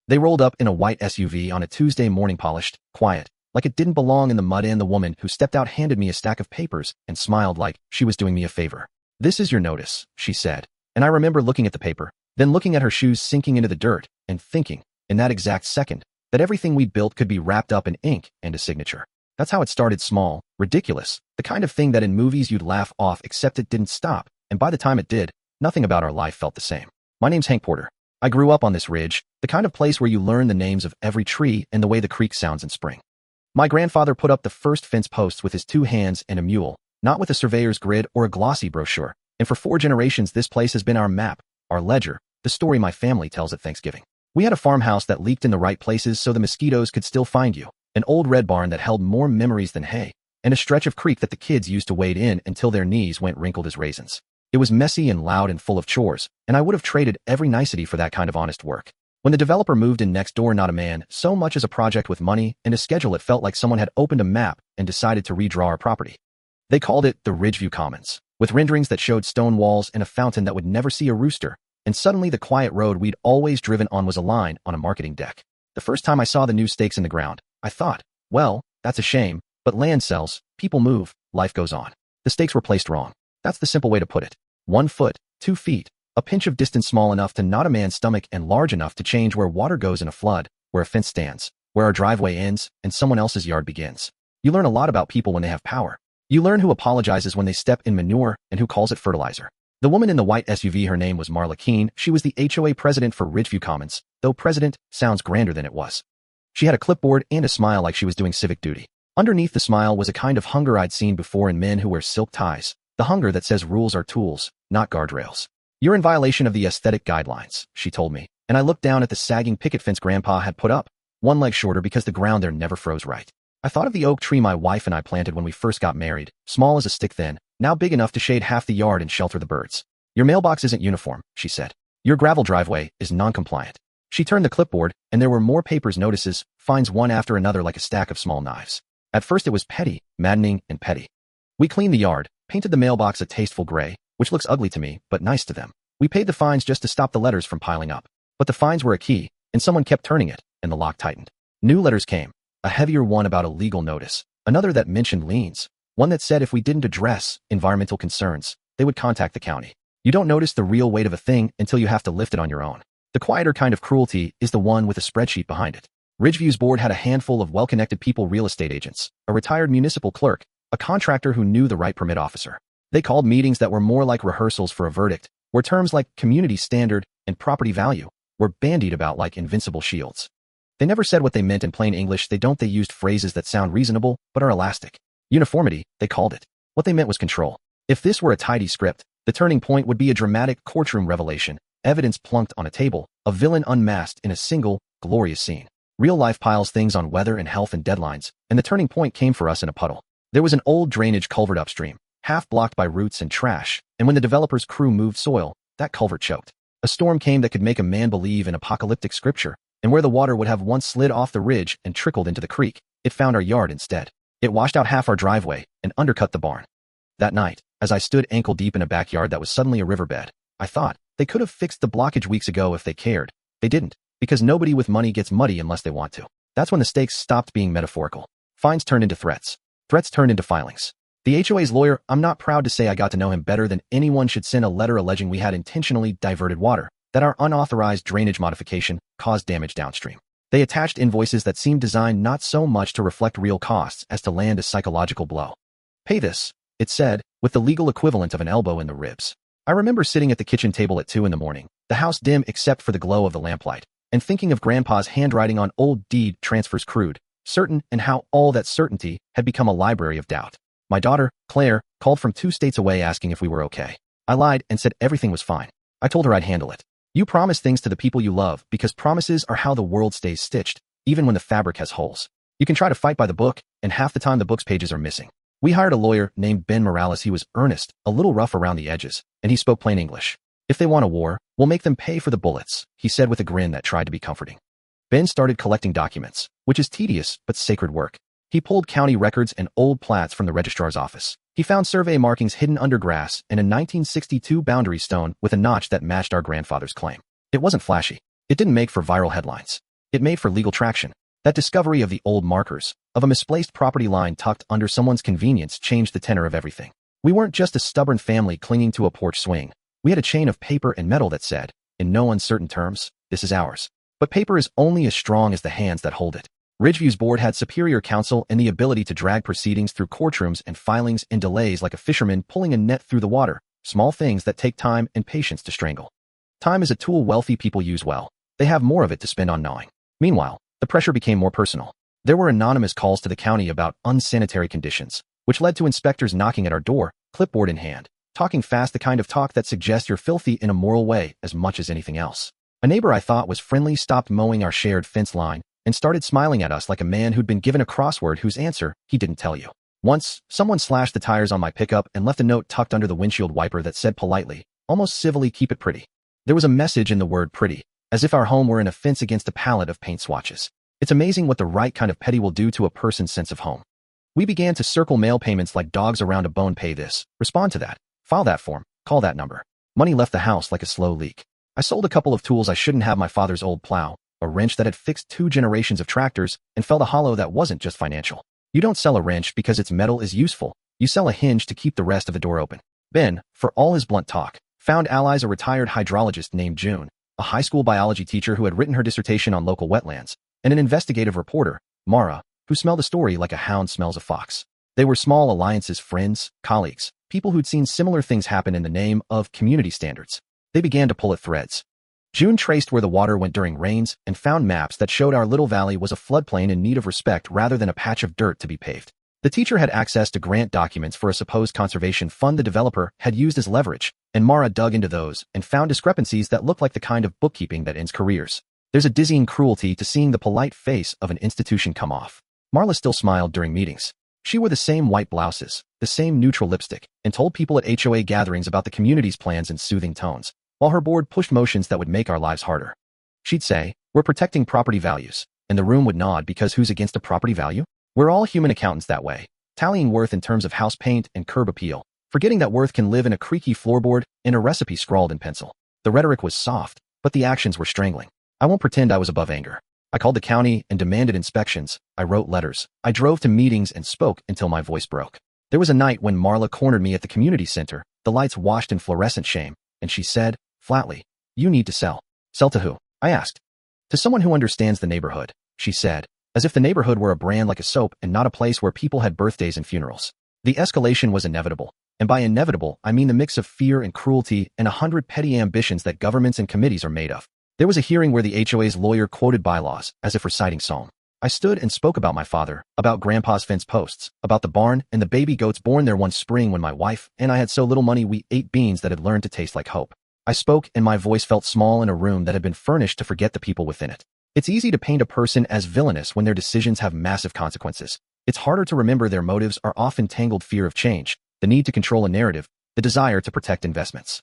They rolled up in a white SUV on a Tuesday morning, polished, quiet, like it didn't belong in the mud, and the woman who stepped out handed me a stack of papers and smiled like she was doing me a favor. "This is your notice," she said. And I remember looking at the paper, then looking at her shoes sinking into the dirt, and thinking, in that exact second, that everything we'd built could be wrapped up in ink and a signature. That's how it started, small, ridiculous, the kind of thing that in movies you'd laugh off, except it didn't stop, and by the time it did, nothing about our life felt the same. My name's Hank Porter. I grew up on this ridge, the kind of place where you learn the names of every tree and the way the creek sounds in spring. My grandfather put up the first fence posts with his 2 hands and a mule, not with a surveyor's grid or a glossy brochure, and for 4 generations this place has been our map, our ledger, the story my family tells at Thanksgiving. We had a farmhouse that leaked in the right places so the mosquitoes could still find you, an old red barn that held more memories than hay, and a stretch of creek that the kids used to wade in until their knees went wrinkled as raisins. It was messy and loud and full of chores, and I would have traded every nicety for that kind of honest work. When the developer moved in next door, not a man, so much as a project with money and a schedule, it felt like someone had opened a map and decided to redraw our property. They called it the Ridgeview Commons, with renderings that showed stone walls and a fountain that would never see a rooster, and suddenly the quiet road we'd always driven on was a line on a marketing deck. The first time I saw the new stakes in the ground, I thought, well, that's a shame, but land sells, people move, life goes on. The stakes were placed wrong. That's the simple way to put it. 1 foot, 2 feet, a pinch of distance small enough to knot a man's stomach and large enough to change where water goes in a flood, where a fence stands, where our driveway ends and someone else's yard begins. You learn a lot about people when they have power. You learn who apologizes when they step in manure and who calls it fertilizer. The woman in the white SUV, her name was Marla Keene. She was the HOA president for Ridgeview Commons, though president sounds grander than it was. She had a clipboard and a smile like she was doing civic duty. Underneath the smile was a kind of hunger I'd seen before in men who wear silk ties, the hunger that says rules are tools, not guardrails. "You're in violation of the aesthetic guidelines," she told me, and I looked down at the sagging picket fence Grandpa had put up, 1 leg shorter because the ground there never froze right. I thought of the oak tree my wife and I planted when we first got married, small as a stick then, now big enough to shade half the yard and shelter the birds. "Your mailbox isn't uniform," she said. "Your gravel driveway is non-compliant." She turned the clipboard, and there were more papers, notices, fines, one after another like a stack of small knives. At first it was petty, maddening, and petty. We cleaned the yard, painted the mailbox a tasteful gray, which looks ugly to me, but nice to them. We paid the fines just to stop the letters from piling up. But the fines were a key, and someone kept turning it, and the lock tightened. New letters came, a heavier one about a legal notice, another that mentioned liens, one that said if we didn't address environmental concerns, they would contact the county. You don't notice the real weight of a thing until you have to lift it on your own. The quieter kind of cruelty is the one with a spreadsheet behind it. Ridgeview's board had a handful of well-connected people, real estate agents, a retired municipal clerk, a contractor who knew the right permit officer. They called meetings that were more like rehearsals for a verdict, where terms like community standard and property value were bandied about like invincible shields. They never said what they meant in plain English. They used phrases that sound reasonable but are elastic. Uniformity, they called it. What they meant was control. If this were a tidy script, the turning point would be a dramatic courtroom revelation, evidence plunked on a table, a villain unmasked in a single, glorious scene. Real life piles things on weather and health and deadlines, and the turning point came for us in a puddle. There was an old drainage culvert upstream, half blocked by roots and trash, and when the developer's crew moved soil, that culvert choked. A storm came that could make a man believe in apocalyptic scripture, and where the water would have once slid off the ridge and trickled into the creek, it found our yard instead. It washed out half our driveway and undercut the barn. That night, as I stood ankle deep in a backyard that was suddenly a riverbed, I thought, they could have fixed the blockage weeks ago if they cared. They didn't, because nobody with money gets muddy unless they want to. That's when the stakes stopped being metaphorical. Fines turned into threats. Threats turned into filings. The HOA's lawyer, I'm not proud to say I got to know him better than anyone, should send a letter alleging we had intentionally diverted water, that our unauthorized drainage modification caused damage downstream. They attached invoices that seemed designed not so much to reflect real costs as to land a psychological blow. Pay this, it said, with the legal equivalent of an elbow in the ribs. I remember sitting at the kitchen table at 2 a.m, the house dim except for the glow of the lamplight, and thinking of Grandpa's handwriting on old deed transfers, crude, certain, and how all that certainty had become a library of doubt. My daughter, Claire, called from 2 states away asking if we were okay. I lied and said everything was fine. I told her I'd handle it. You promise things to the people you love because promises are how the world stays stitched, even when the fabric has holes. You can try to fight by the book, and half the time the book's pages are missing. We hired a lawyer named Ben Morales. He was earnest, a little rough around the edges, and he spoke plain English. If they want a war, we'll make them pay for the bullets, he said with a grin that tried to be comforting. Ben started collecting documents, which is tedious but sacred work. He pulled county records and old plats from the registrar's office. He found survey markings hidden under grass and a 1962 boundary stone with a notch that matched our grandfather's claim. It wasn't flashy. It didn't make for viral headlines. It made for legal traction. That discovery of the old markers, of a misplaced property line tucked under someone's convenience changed the tenor of everything. We weren't just a stubborn family clinging to a porch swing. We had a chain of paper and metal that said, in no uncertain terms, this is ours. But paper is only as strong as the hands that hold it. Ridgeview's board had superior counsel and the ability to drag proceedings through courtrooms and filings and delays like a fisherman pulling a net through the water, small things that take time and patience to strangle. Time is a tool wealthy people use well. They have more of it to spend on gnawing. Meanwhile, the pressure became more personal. There were anonymous calls to the county about unsanitary conditions, which led to inspectors knocking at our door, clipboard in hand, talking fast, the kind of talk that suggests you're filthy in a moral way as much as anything else. A neighbor I thought was friendly stopped mowing our shared fence line and started smiling at us like a man who'd been given a crossword whose answer he didn't tell you. Once, someone slashed the tires on my pickup and left a note tucked under the windshield wiper that said politely, almost civilly, keep it pretty. There was a message in the word pretty, as if our home were an offense against a palette of paint swatches. It's amazing what the right kind of petty will do to a person's sense of home. We began to circle mail payments like dogs around a bone. Pay this, respond to that, file that form, call that number. Money left the house like a slow leak. I sold a couple of tools I shouldn't have: my father's old plow, a wrench that had fixed 2 generations of tractors, and felt a hollow that wasn't just financial. You don't sell a wrench because its metal is useful. You sell a hinge to keep the rest of the door open. Ben, for all his blunt talk, found allies: a retired hydrologist named June, a high school biology teacher who had written her dissertation on local wetlands, and an investigative reporter, Mara, who smelled a story like a hound smells a fox. They were small alliances, friends, colleagues, people who'd seen similar things happen in the name of community standards. They began to pull at threads. June traced where the water went during rains and found maps that showed our little valley was a floodplain in need of respect rather than a patch of dirt to be paved. The teacher had access to grant documents for a supposed conservation fund the developer had used as leverage, and Mara dug into those and found discrepancies that looked like the kind of bookkeeping that ends careers. There's a dizzying cruelty to seeing the polite face of an institution come off. Marla still smiled during meetings. She wore the same white blouses, the same neutral lipstick, and told people at HOA gatherings about the community's plans in soothing tones, while her board pushed motions that would make our lives harder. She'd say, we're protecting property values, and the room would nod because who's against a property value? We're all human accountants that way, tallying worth in terms of house paint and curb appeal, forgetting that worth can live in a creaky floorboard and a recipe scrawled in pencil. The rhetoric was soft, but the actions were strangling. I won't pretend I was above anger. I called the county and demanded inspections. I wrote letters. I drove to meetings and spoke until my voice broke. There was a night when Marla cornered me at the community center, the lights washed in fluorescent shame, and she said, flatly, you need to sell. Sell to who? I asked. To someone who understands the neighborhood, she said, as if the neighborhood were a brand like a soap and not a place where people had birthdays and funerals. The escalation was inevitable, and by inevitable, I mean the mix of fear and cruelty and 100 petty ambitions that governments and committees are made of. There was a hearing where the HOA's lawyer quoted bylaws as if reciting Psalm. I stood and spoke about my father, about Grandpa's fence posts, about the barn and the baby goats born there one spring when my wife and I had so little money we ate beans that had learned to taste like hope. I spoke and my voice felt small in a room that had been furnished to forget the people within it. It's easy to paint a person as villainous when their decisions have massive consequences. It's harder to remember their motives are often tangled fear of change, the need to control a narrative, the desire to protect investments.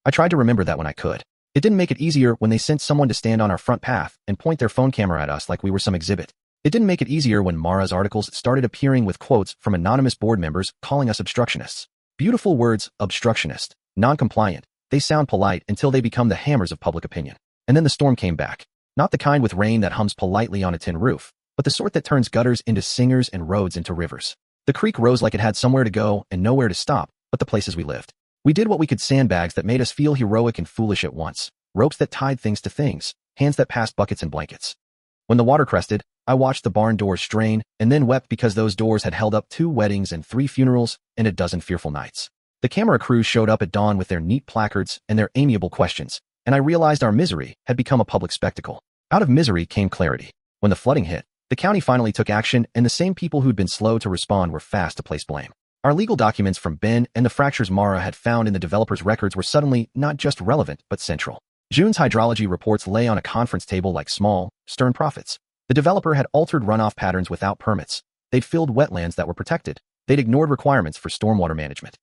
I tried to remember that when I could. It didn't make it easier when they sent someone to stand on our front path and point their phone camera at us like we were some exhibit. It didn't make it easier when Mara's articles started appearing with quotes from anonymous board members calling us obstructionists. Beautiful words, obstructionist, non-compliant. They sound polite until they become the hammers of public opinion. And then the storm came back. Not the kind with rain that hums politely on a tin roof, but the sort that turns gutters into singers and roads into rivers. The creek rose like it had somewhere to go and nowhere to stop, but the places we lived. We did what we could: sandbags that made us feel heroic and foolish at once, ropes that tied things to things, hands that passed buckets and blankets. When the water crested, I watched the barn doors strain and then wept because those doors had held up 2 weddings and 3 funerals and a dozen fearful nights. The camera crews showed up at dawn with their neat placards and their amiable questions, and I realized our misery had become a public spectacle. Out of misery came clarity. When the flooding hit, the county finally took action, and the same people who'd been slow to respond were fast to place blame. Our legal documents from Ben and the fractures Mara had found in the developer's records were suddenly not just relevant, but central. June's hydrology reports lay on a conference table like small, stern prophets. The developer had altered runoff patterns without permits. They'd filled wetlands that were protected. They'd ignored requirements for stormwater management.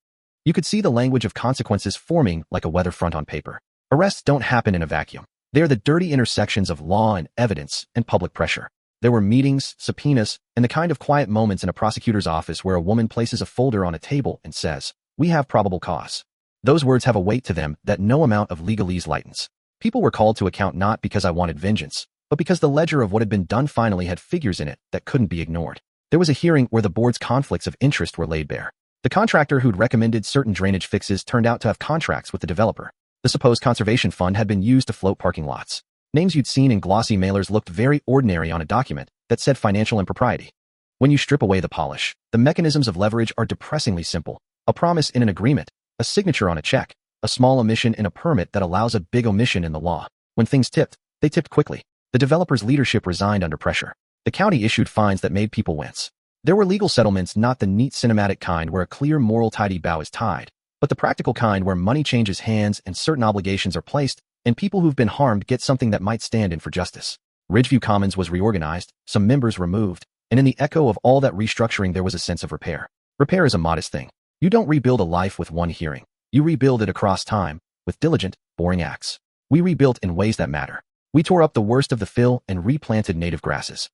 You could see the language of consequences forming like a weather front on paper. Arrests don't happen in a vacuum. They are the dirty intersections of law and evidence and public pressure. There were meetings, subpoenas, and the kind of quiet moments in a prosecutor's office where a woman places a folder on a table and says, "We have probable cause." Those words have a weight to them that no amount of legalese lightens. People were called to account not because I wanted vengeance, but because the ledger of what had been done finally had figures in it that couldn't be ignored. There was a hearing where the board's conflicts of interest were laid bare. The contractor who'd recommended certain drainage fixes turned out to have contracts with the developer. The supposed conservation fund had been used to float parking lots. Names you'd seen in glossy mailers looked very ordinary on a document that said financial impropriety. When you strip away the polish, the mechanisms of leverage are depressingly simple. A promise in an agreement, a signature on a check, a small omission in a permit that allows a big omission in the law. When things tipped, they tipped quickly. The developer's leadership resigned under pressure. The county issued fines that made people wince. There were legal settlements, not the neat cinematic kind where a clear moral tidy bow is tied, but the practical kind where money changes hands and certain obligations are placed, and people who've been harmed get something that might stand in for justice. Ridgeview Commons was reorganized, some members removed, and in the echo of all that restructuring there was a sense of repair. Repair is a modest thing. You don't rebuild a life with one hearing. You rebuild it across time, with diligent, boring acts. We rebuilt in ways that matter. We tore up the worst of the fill and replanted native grasses.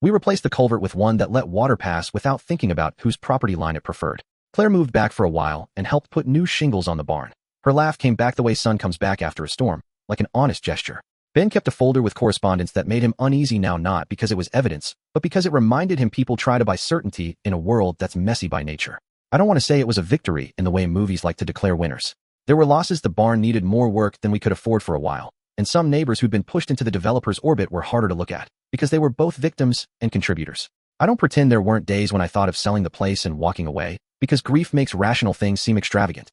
We replaced the culvert with one that let water pass without thinking about whose property line it preferred. Claire moved back for a while and helped put new shingles on the barn. Her laugh came back the way sun comes back after a storm, like an honest gesture. Ben kept a folder with correspondence that made him uneasy now, not because it was evidence, but because it reminded him people try to buy certainty in a world that's messy by nature. I don't want to say it was a victory in the way movies like to declare winners. There were losses. The barn needed more work than we could afford for a while, and some neighbors who'd been pushed into the developer's orbit were harder to look at, because they were both victims and contributors. I don't pretend there weren't days when I thought of selling the place and walking away, because grief makes rational things seem extravagant.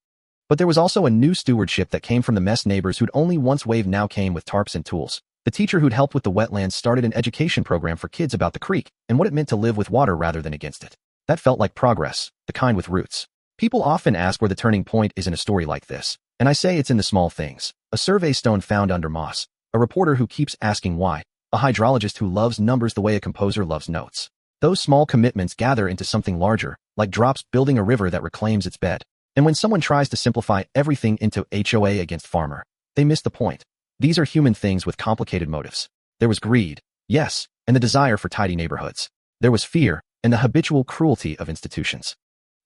But there was also a new stewardship that came from the mess. Neighbors who'd only once waved now came with tarps and tools. The teacher who'd helped with the wetlands started an education program for kids about the creek and what it meant to live with water rather than against it. That felt like progress, the kind with roots. People often ask where the turning point is in a story like this, and I say it's in the small things. A survey stone found under moss, a reporter who keeps asking why, a hydrologist who loves numbers the way a composer loves notes. Those small commitments gather into something larger, like drops building a river that reclaims its bed. And when someone tries to simplify everything into HOA against farmer, they miss the point. These are human things with complicated motives. There was greed, yes, and the desire for tidy neighborhoods. There was fear and the habitual cruelty of institutions.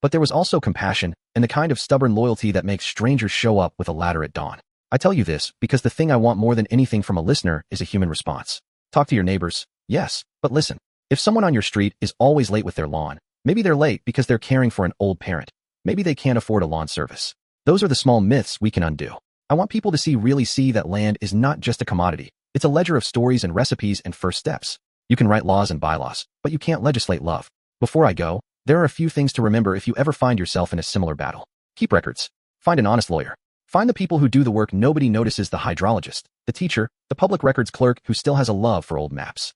But there was also compassion and the kind of stubborn loyalty that makes strangers show up with a ladder at dawn. I tell you this because the thing I want more than anything from a listener is a human response. Talk to your neighbors, yes, but listen. If someone on your street is always late with their lawn, maybe they're late because they're caring for an old parent. Maybe they can't afford a lawn service. Those are the small myths we can undo. I want people to really see that land is not just a commodity. It's a ledger of stories and recipes and first steps. You can write laws and bylaws, but you can't legislate love. Before I go, there are a few things to remember if you ever find yourself in a similar battle. Keep records. Find an honest lawyer. Find the people who do the work nobody notices, the hydrologist, the teacher, the public records clerk who still has a love for old maps.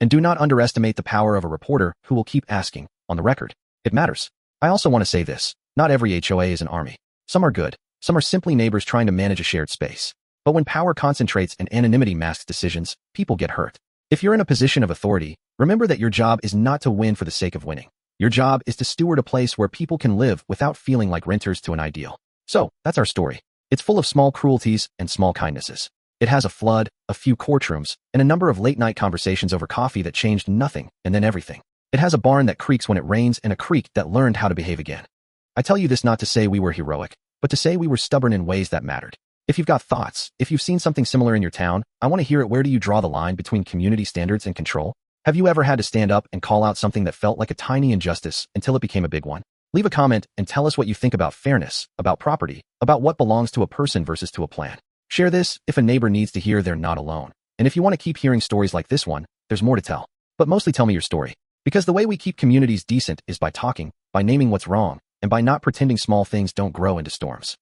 And do not underestimate the power of a reporter who will keep asking, on the record. It matters. I also want to say this. Not every HOA is an army. Some are good. Some are simply neighbors trying to manage a shared space. But when power concentrates and anonymity masks decisions, people get hurt. If you're in a position of authority, remember that your job is not to win for the sake of winning. Your job is to steward a place where people can live without feeling like renters to an ideal. So, that's our story. It's full of small cruelties and small kindnesses. It has a flood, a few courtrooms, and a number of late-night conversations over coffee that changed nothing and then everything. It has a barn that creaks when it rains and a creek that learned how to behave again. I tell you this not to say we were heroic, but to say we were stubborn in ways that mattered. If you've got thoughts, if you've seen something similar in your town, I want to hear it. Where do you draw the line between community standards and control? Have you ever had to stand up and call out something that felt like a tiny injustice until it became a big one? Leave a comment and tell us what you think about fairness, about property, about what belongs to a person versus to a plan. Share this if a neighbor needs to hear they're not alone. And if you want to keep hearing stories like this one, there's more to tell. But mostly tell me your story. Because the way we keep communities decent is by talking, by naming what's wrong, and by not pretending small things don't grow into storms.